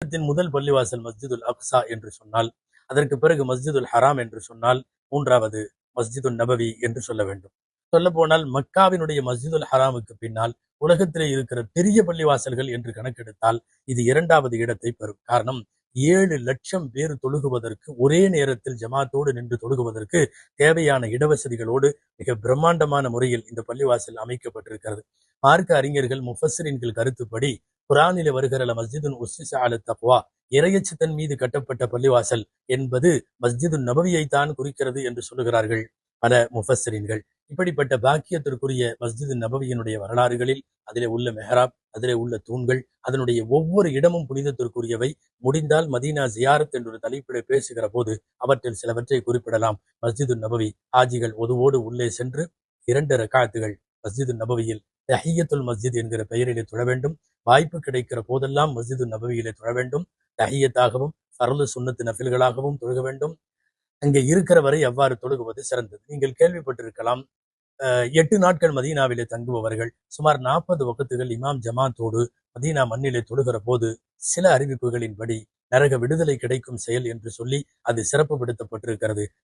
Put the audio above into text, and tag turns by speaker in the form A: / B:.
A: உலகத்தின் முதல் பள்ளிவாசல் மஸ்ஜிதுல் அக்ஸா என்று சொன்னால், அதற்கு பிறகு மஸ்ஜிதுல் ஹராம் என்று சொன்னால், மூன்றாவது மஸ்ஜிதுல் நபவி என்று சொல்ல வேண்டும். சொல்ல போனால் மக்காவினுடைய மஸ்ஜிதுல் ஹராமுக்கு பின்னால் உலகத்திலே இருக்கிற பெரிய பள்ளிவாசல்கள் என்று கணக்கெடுத்தால் இது இரண்டாவது இடத்தை பெறும். காரணம், 7,00,000 பேர் தொழுகுவதற்கு ஒரே நேரத்தில் ஜமாத்தோடு நின்று தொழுகுவதற்கு தேவையான இடவசதிகளோடு மிக பிரம்மாண்டமான முறையில் இந்த பள்ளிவாசல் அமைக்கப்பட்டிருக்கிறது. மார்க்க அறிஞர்கள் முஃபஸ்ஸிரீன்கள் கருத்துப்படி குர்ஆனிலே வருகிற மஸ்ஜிதுன் உஸ்ஸிஸ அலத் தக்வா, இறையச்சத்தின் மீது கட்டப்பட்ட பள்ளிவாசல் என்பது மஸ்ஜிதுன் நபவியை தான் குறிக்கிறது என்று சொல்லுகிறார்கள் பல முஃபஸ்ஸிரீன்கள். இப்படிப்பட்ட பாக்கியத்திற்குரிய மஸ்ஜிது நபவியினுடைய வரலாறுகளில் அதிலே உள்ள மெஹராப், அதிலே உள்ள தூண்கள், அதனுடைய ஒவ்வொரு இடமும் புனிதத்திற்குரியவை. முடிந்தால் மதீனா ஜியாரத் என்ற ஒரு தலைப்பிலே பேசுகிற போது அவற்றில் சிலவற்றை குறிப்பிடலாம். மஸ்ஜிது நபவி, ஹாஜிகள் ஒதுவோடு உள்ளே சென்று 2 ரக்காத்துகள் மஸ்ஜிது நபவியில் தஹியத்துல் மஸ்ஜித் என்கிற பெயரிலே தொழ வேண்டும். வாய்ப்பு கிடைக்கிற போதெல்லாம் மஸ்ஜிது நபவியிலே தொழ வேண்டும். தஹியத்தாகவும் ஃபர்லு சுன்னத்து நஃபில்களாகவும் தொழுக வேண்டும். அங்கே இருக்கிற வரை எவ்வாறு தொழுகுவது சிறந்தது. நீங்கள் கேள்விப்பட்டிருக்கலாம், 8 நாட்கள் மதீனாவிலே தங்குபவர்கள் சுமார் 40 வக்துகள் இமாம் ஜமாத்தோடு மதீனா மண்ணிலே தொழுகிற போது சில அறிவிப்புகளின்படி நரக விடுதலை கிடைக்கும் செயல் என்று சொல்லி அது சிறப்புப்படுத்தப்பட்டிருக்கிறது.